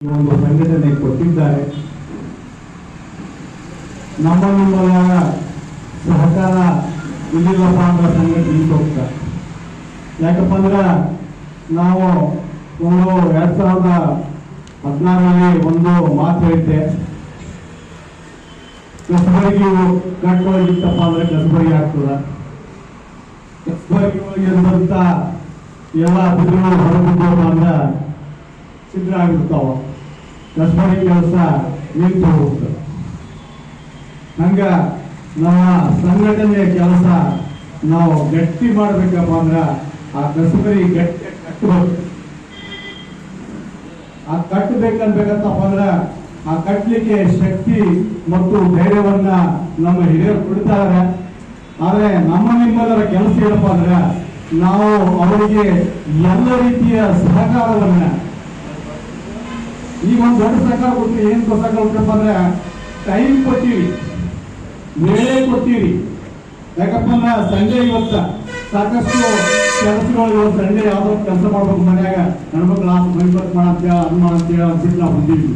ಒಂದು ಸಂಘಟನೆ ಕೊಟ್ಟಿದ್ದಾರೆ. ನಮ್ಮನ್ನೆಲ್ಲ ಸಹಕಾರ ಇಲ್ಲಿಲ್ಲಪ್ಪ ಅಂದ್ರೆ ಸಂಘಟನೆ ಹೋಗ್ತಾರೆ. ಯಾಕಪ್ಪ ಅಂದ್ರೆ ನಾವು ಒಂದು 2016ರಲ್ಲಿ ಒಂದು ಮಾತು ಹೇಳಿದ್ದೆ, ಕಸಬರಿಗೆ ಕಟ್ಟೊಳಗಿತ್ತಪ್ಪ ಅಂದ್ರೆ ಕಸಬರಿಗೆ ಆಗ್ತದ. ಕಸಬರಿಗೆ ಇರುವಂತ ಎಲ್ಲ ಬಿದ್ದುಗಳು ಹೊರಬಿದ್ದಪ್ಪ ಅಂದ್ರೆ ಸಿದ್ಧ ಆಗಿರ್ತಾವ, ಕಸಬರಿ ಕೆಲಸ ನಿಂತು ಹೋಗ್ತದೆ. ಹಂಗ ನಮ್ಮ ಸಂಘಟನೆಯ ಕೆಲಸ ನಾವು ಗಟ್ಟಿ ಮಾಡ್ಬೇಕಪ್ಪ ಅಂದ್ರ ಆ ಕಸಬರಿ ಗಟ್ಟಿ ಕಟ್ಟಬೇಕು. ಆ ಕಟ್ಟಬೇಕನ್ಬೇಕಂತಪ್ಪ ಅಂದ್ರ ಆ ಕಟ್ಟಲಿಕ್ಕೆ ಶಕ್ತಿ ಮತ್ತು ಧೈರ್ಯವನ್ನ ನಮ್ಮ ಹಿರಿಯರು ಕೊಡ್ತಾರೆ. ಆದ್ರೆ ನಮ್ಮ ನಿಮ್ಮೆಲ್ಲರ ಕೆಲಸ ಏನಪ್ಪ ಅಂದ್ರ ನಾವು ಅವರಿಗೆ ಎಲ್ಲ ರೀತಿಯ ಸಹಕಾರವನ್ನ, ಈಗ ಒಂದು ದೊಡ್ಡ ಸಹಕಾರ ಕೊಡ್ತೀವಿ. ಏನ್ ಸಹಕಾರ ಕೊಟ್ಟಪ್ಪ ಅಂದ್ರೆ ಟೈಮ್ ಕೊಡ್ತೀವಿ, ವೇಳೆ ಕೊಡ್ತೀವಿ. ಯಾಕಪ್ಪ ಅಂದ್ರೆ ಸಂಡೇ ಇವತ್ತ ಸಾಕಷ್ಟು ಕೆಲಸಗಳು, ಸಂಡೇ ಯಾವ್ದೋ ಕೆಲಸ ಮಾಡ್ಬೇಕು ಮನ್ಯಾಗ, ಹೆಣ್ಮಕ್ಳು ಮನೆ ಬರ್ಕ್ ಮಾಡಂತೇಳ ಅದು ಮಾಡಂತೇಳ ಅಂದ್ಬಿಟ್ಟು ನಾವು ಬಂದೀವಿ.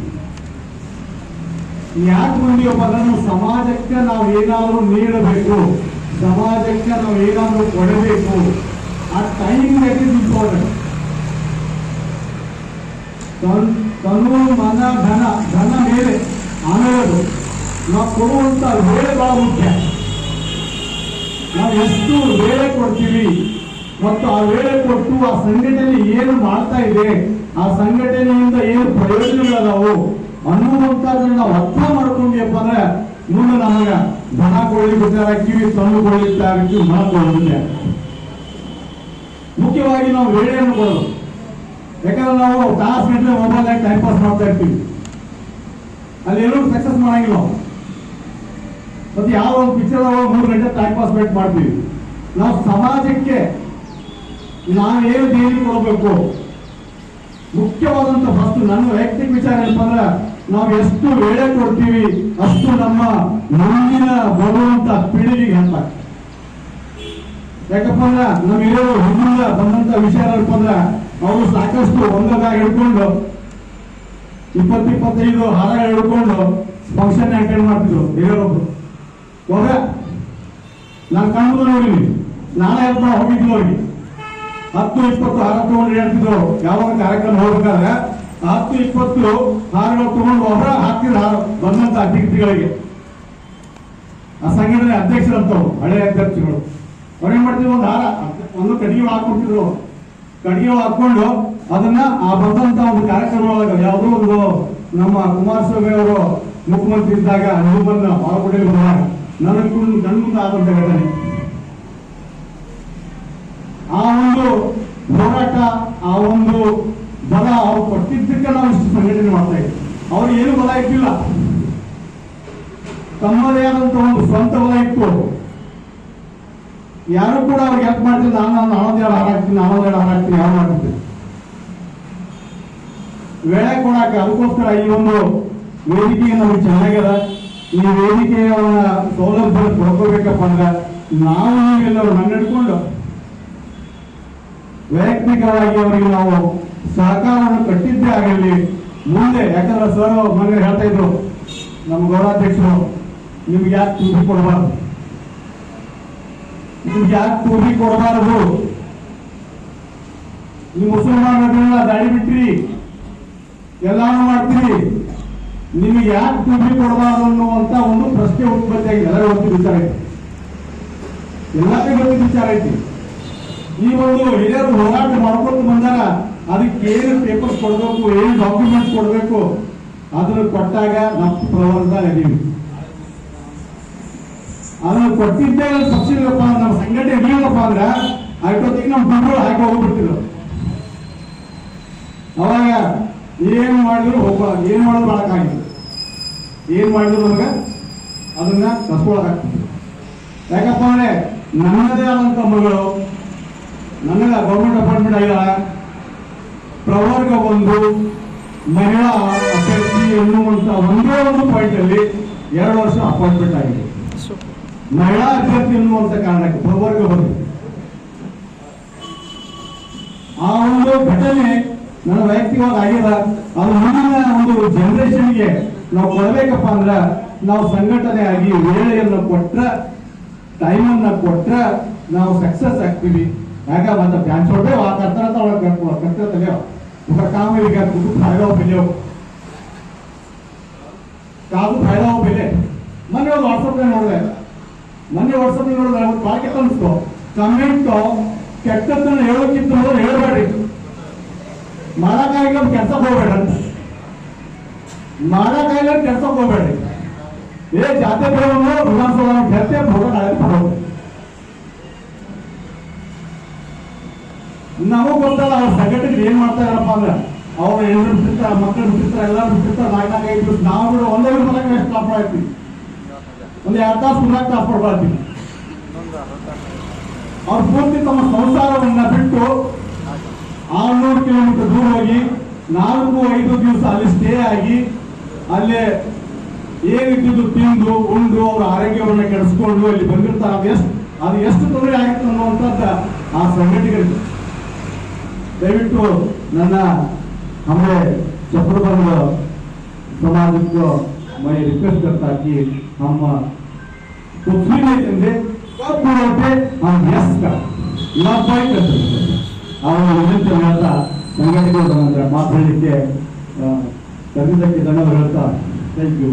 ಯಾಕೆ ಬಂದೀವಪ್ಪ ಅಂದ್ರೆ ನಾವು ಸಮಾಜಕ್ಕೆ ನಾವು ಏನಾದರೂ ನೀಡಬೇಕು, ಸಮಾಜಕ್ಕೆ ನಾವು ಏನಾದರೂ ಕೊಡಬೇಕು. ಆ ಟೈಮ್ ನಿಂತ್ಕೊಳ್ಬೇಕು. ತನು ಮನ ಧನ ಮೇಲೆ ಆಮೇಲೆ ನಾವು ಕೊಡುವಂತ ವೇಳೆ ಬಹಳ ಮುಖ್ಯ. ನಾವು ಎಷ್ಟು ವೇಳೆ ಕೊಡ್ತೀವಿ ಮತ್ತು ಆ ವೇಳೆ ಕೊಟ್ಟು ಆ ಸಂಘಟನೆ ಏನು ಮಾಡ್ತಾ ಇದೆ, ಆ ಸಂಘಟನೆಯಿಂದ ಏನು ಪ್ರಯೋಜನಗಳದಾವು ಅನ್ನುವಂಥದ್ದನ್ನ ನಾವು ಅರ್ಥ ಮಾಡ್ಕೊಂಡಿಯಪ್ಪ ಅಂದ್ರೆ ಮುಂದೆ ನಮಗ ಧನ ಕೊಳ್ಳಿಕ್ಕಾಗ್ತೀವಿ, ತನ್ನು ಕೊಳ್ಳಿಕ್ಕಾಗ್ತೀವಿ, ಮನ ಕೊಳ್ಳಿಕ್ಕೆ. ಮುಖ್ಯವಾಗಿ ನಾವು ವೇಳೆಯನ್ನು ಕೊಡೋದು. ಯಾಕಂದ್ರೆ ನಾವು ತಾಸು ಗಂಟೆ ಮೊಬೈಲ್ ಟೈಮ್ ಪಾಸ್ ಮಾಡ್ತಾ ಇರ್ತೀವಿ, ಅಲ್ಲಿ ಏನೂ ಸಕ್ಸಸ್ ಮಾಡಂಗಿಲ್ಲ. ಮತ್ತೆ ಯಾವ ಒಂದು ಪಿಕ್ಚರ್ 3 ಗಂಟೆ ಟೈಮ್ ಪಾಸ್ ಮಾಡ್ತೀವಿ. ನಾವು ಸಮಾಜಕ್ಕೆ ನಾವೇನು ದೇವಿ ಕೊಡಬೇಕು, ಮುಖ್ಯವಾದಂತ ಫಸ್ಟ್ ನನ್ನ ವೈಯಕ್ತಿಕ ವಿಚಾರ ಏನಪ್ಪ ಅಂದ್ರೆ ನಾವು ಎಷ್ಟು ವೇಳೆ ಕೊಡ್ತೀವಿ ಅಷ್ಟು ನಮ್ಮ ಮುಂದಿನ ಬರುವಂತ ಪೀಳಿಗೆಗೆ ಅಂತ. ಯಾಕಪ್ಪ ಅಂದ್ರೆ ನಮ್ಮ ಹಿರಿಯರು ಹಿಂದಿನ ಬಂದಂತ ವಿಷಯ ಏನಪ್ಪ ಅಂದ್ರೆ ಅವರು ಸಾಕಷ್ಟು ಒಂದಾಗ ಹಿಡ್ಕೊಂಡು 20-25 ಹಾರ ಹಿಡ್ಕೊಂಡು ಫಂಕ್ಷನ್ ಅಟೆಂಡ್ ಮಾಡ್ತಿದ್ರು ಹಿರಿಯರೊಬ್ರು. ಹೋಗ ನಾನು ಕಣ್ಣು ನೋಡಿನಿ, ನಾಳೆ ಹಬ್ಬ ಹೋಗಿದ್ಲು ಅವ್ರಿಗೆ 10-20 ಹಾರ ತಗೊಂಡು ಹೇಳ್ತಿದ್ರು. ಯಾವಾಗ ಕಾರ್ಯಕ್ರಮ ಹೋಗ್ಬೇಕಾದ್ರೆ 10-20 ಹಾರಗಳು ತಗೊಂಡು ಒಬ್ಬರ ಹಾಕ್ತಿದ್ರು ಹಾರ ಬಂದಂತ ಅತಿಥಿಗಳಿಗೆ. ಆ ಸಂಘಟನೆ ಅಧ್ಯಕ್ಷರಂತವ್ರು, ಹಳೆ ಅಧ್ಯಕ್ಷಗಳು, ಅವ್ರೇನ್ ಮಾಡ್ತಿದ್ರು, ಒಂದು ಹಾರ ಒಂದು ಕಡಿಗೆ ಹಾಕೊಡ್ತಿದ್ರು. ಕಡಿಗೆ ಹಾಕೊಂಡು ಅದನ್ನ ಆ ಬಂದಂತ ಒಂದು ಕಾರ್ಯಕ್ರಮ ಒಳಗೆ ಯಾವುದೋ ಒಂದು ನಮ್ಮ ಕುಮಾರಸ್ವಾಮಿ ಅವರು ಮುಖ್ಯಮಂತ್ರಿ ಇದ್ದಾಗ ನಿಮ್ಮನ್ನ ಪಾಲ್ಗೊಂಡಿಗೆ ಬಂದಾಗ ನನಗೂ ನನ್ನ ಮುಂದೆ ಆದಂತ ಘಟನೆ. ಆ ಒಂದು ಹೋರಾಟ, ಆ ಒಂದು ಬಲ ಅವ್ರು ಕೊಟ್ಟಿದ್ದಕ್ಕೆ ನಾವು ಇಷ್ಟು ಸಂಘಟನೆ ಮಾಡ್ತಾ ಇದ್ದೀವಿ. ಅವ್ರಿಗೆ ಏನು ಬಲ ಇಟ್ಟಿಲ್ಲ, ತಮ್ಮದೇ ಆದಂತ ಒಂದು ಸ್ವಂತ ಬಲ ಇತ್ತು. ಯಾರು ಕೂಡ ಅವ್ರಿಗೆ ಹೆಲ್ಪ್ ಮಾಡ್ತಿಲ್ಲ. ನಾನು 40 ಹಾರಾಕ್ತೀನಿ, 40 ಹಾರಾಕ್ತೀನಿ, ಯಾವ ಮಾಡ್ತಿದ್ದೆ ವೇಳೆ ಕೊಡಾಕ. ಅದಕ್ಕೋಸ್ಕರ ಈ ಒಂದು ವೇದಿಕೆಗೆ ನಮ್ಗೆ ಚೆನ್ನಾಗ್ಯದ. ಈ ವೇದಿಕೆಯವನ್ನ ಸೌಲಭ್ಯ ಕೊಡ್ಕೋಬೇಕಪ್ಪ ಅಂದ್ರೆ ನಾವು ಎಲ್ಲರೂ ಮಣ್ಣಿಡ್ಕೊಂಡು ವೈಯಕ್ತಿಕವಾಗಿ ಅವರಿಗೆ ನಾವು ಸಹಕಾರವನ್ನು ಕಟ್ಟಿದ್ದೇ ಆಗಲಿ ಮುಂದೆ. ಯಾಕಂದ್ರೆ ಸರ್ ಮನೆ ಹೇಳ್ತಾ ಇದ್ರು, ನಮ್ಮ ಗೌರವಾಧ್ಯಕ್ಷರು, ನಿಮ್ಗೆ ಯಾಕೆ ತೂಗಿ ಕೊಡಬಾರ್ದು, ನಿಮ್ಗೆ ಯಾಕೆ ತೂಗಿ ಕೊಡಬಾರದು, ನೀವು ಮುಸಲ್ಮಾನರನ್ನೆಲ್ಲ ದಾಡಿ ಬಿಟ್ರಿ, ಎಲ್ಲಾನು ಮಾಡ್ತೀರಿ, ನಿಮಗೆ ಯಾಕೆ ತೂಗಿ ಕೊಡಬಾರದು ಅನ್ನುವಂತ ಒಂದು ಪ್ರಶ್ನೆ ಉತ್ಪತ್ತಿ ಆಗಿದೆ. ಎಲ್ಲರೂ ಗೊತ್ತಿದ್ದ ವಿಚಾರ ಐತಿ, ಎಲ್ಲರಿಗೂ ಗೊತ್ತಿದ್ದ ವಿಚಾರ ಐತಿ. ಈ ಒಂದು ಹಿರಿಯರು ಹೋರಾಟ ಮಾಡ್ಕೊಂಡು ಬಂದಾಗ ಅದಕ್ಕೆ ಏನು ಪೇಪರ್ಸ್ ಕೊಡಬೇಕು, ಏನು ಡಾಕ್ಯುಮೆಂಟ್ಸ್ ಕೊಡಬೇಕು ಅದನ್ನು ಕೊಟ್ಟಾಗ ನಮ್ಮ ಪ್ರವರ್ಗದಾಗ ಅದೀವಿ. ಅದನ್ನು ಕೊಟ್ಟಿದ್ದೇ ಪಕ್ಷಿಲ್ಲಪ್ಪ, ನಮ್ಮ ಸಂಘಟನೆ ಇರಲಿಲ್ಲಪ್ಪ ಅಂದ್ರೆ ಅಷ್ಟೊತ್ತಿಗೆ ನಮ್ಮ ದುಡ್ಡು ಹಾಕಿ ಹೋಗ್ಬಿಡ್ತಿದ್ರು. ಅವಾಗ ಏನು ಮಾಡಿದ್ರು ಏನು ಮಾಡೋದು ಮಾಡಕ್ಕಾಗಿತ್ತು, ಏನ್ ಮಾಡಿದ್ರು ನಮಗ ಅದನ್ನ ಕಸ್ಕೊಳಕಾಗ್ತಿತ್ತು. ಯಾಕಪ್ಪ ಅಂದ್ರೆ ನನ್ನದೇ ಆದಂತ ಮಗಳು, ನನಗ ಗೌರ್ಮೆಂಟ್ ಅಪಾಯಿಂಟ್ಮೆಂಟ್ ಆಗಿಲ್ಲ, ಪ್ರವರ್ಗ ಒಂದು ಮಹಿಳಾ ಅಭ್ಯರ್ಥಿ ಎನ್ನುವಂತ ಒಂದೇ ಒಂದು ಪಾಯಿಂಟ್ ಅಲ್ಲಿ 2 ವರ್ಷ ಅಪಾಯಿಂಟ್ಮೆಂಟ್ ಆಗಿದೆ. ಮಹಿಳಾ ಅಭ್ಯರ್ಥಿ ಎನ್ನುವಂತ ಕಾರಣಕ್ಕೆ ಪ್ರವರ್ಗ ಬಂದು ಆ ಒಂದು ಘಟನೆ ನನ್ನ ವೈಯಕ್ತಿಕವಾಗಿ ಆಗಿಲ್ಲ. ಅದು ಮುಂದಿನ ಒಂದು ಜನರೇಷನ್ಗೆ ನಾವು ಕೊಡಬೇಕಪ್ಪ ಅಂದ್ರೆ ನಾವು ಸಂಘಟನೆ ಆಗಿ ವೇಳೆಯನ್ನು ಕೊಟ್ರ, ಟೈಮನ್ನ ಕೊಟ್ರ ನಾವು ಸಕ್ಸಸ್ ಆಗ್ತೀವಿ. ಯಾಕ ಮತ್ತೆ ಪ್ಯಾನ್ छोड़ दे वहां करता रहता और करते चले उसका काम है क्या कुछ फायदा हो पहले ಕಾದು ಫಾಯ್ದಾ हो पहले ಮೊನ್ನೆ ಒಂದು ವಾಟ್ಸಪ್ ನೋಡಿದೆ, ಒಂದು ಭಾಳ ಕೆಟ್ಟ ಅನಿಸ್ತು. ಕಮೆಂಟ್ ಕೆಟ್ಟದ್ದನ್ನ ಹೇಳೋಕ್ಕಿಂತ ಮೊದಲು ಹೇಳಬೇಡ್ರಿ, ಮಾಡಕ್ಕಾಗಿಲ್ಲ ಕೆಲ್ಸಕ್ಕೆ ಹೋಗ್ಬೇಡ, ಮಾಡಕ್ಕಾಗಿಲ್ಲ ಕೆಲ್ಸಕ್ಕೆ ಹೋಗ್ಬೇಡ್ರಿ. ಜಾತಿ ಬರೋದು ವಿಧಾನಸಭಾ ಗೆದ್ದೆ ಫೋಟೋ ಕಾಳಕ್ಕೆ ನಮಗ್ ಗೊತ್ತಲ್ಲ ಅವ್ರ ಸಂಘಟನೆ ಏನ್ ಮಾಡ್ತಾ ಇದಾರಪ್ಪ ಅಂದ್ರೆ ಅವ್ರ ಹೆಣ್ಣು ಬಿಟ್ಟಿರ್ತಾರ, ಮಕ್ಕಳು ಬಿಟ್ಟಿರ್ತಾರ, ಎಲ್ಲ ಬಿಟ್ಟಿರ್ತಾರ. 4-5 ದಿವಸ ನಾವು ಬಿಡು ಒಂದೇ ಮನೆಗೆ ಎಷ್ಟು ಕಾಪಾಡ್ತೀವಿ, ಒಂದು 2 ತಾಸು ಕುಂದಾಕ ಕಾಪಾಡ್ಬಾರ್ತೀವಿ. ಅವ್ರ ಪೂರ್ತಿ ತಮ್ಮ ಸಂಸಾರವನ್ನ ಬಿಟ್ಟು 600 ಕಿಲೋಮೀಟರ್ ದೂರ ಹೋಗಿ 4-5 ದಿವಸ ಅಲ್ಲಿ ಸ್ಟೇ ಆಗಿ ಅಲ್ಲೇ ಏನಿದ್ದು ತಿಂದು ಉಂಡು ಅವ್ರ ಆರೋಗ್ಯವನ್ನ ಕೆಡಿಸ್ಕೊಂಡು ಅಲ್ಲಿ ಬಂದಿರ್ತಾರೆ. ಅದು ಎಷ್ಟು ತೊಂದರೆ ಆಗಿತ್ತು ಅನ್ನುವಂಥದ್ದು ಆ ಸಂಘಟನೆಗಳಿಗೆ. ದಯವಿಟ್ಟು ನನ್ನ हमारे चतुर्बंध समाज को मैं रिक्वेस्ट करता कि हम कुछ भी नहीं देंगे, कब पूरे पे हम यस का लाभदायक कर सकते हैं. ಅವರ ಸಂಘಟನೆಗಳು ಮಾತಾಡಲಿಕ್ಕೆ ಧನ್ಯವಾದ ಹೇಳ್ತಾ ಥ್ಯಾಂಕ್ ಯು.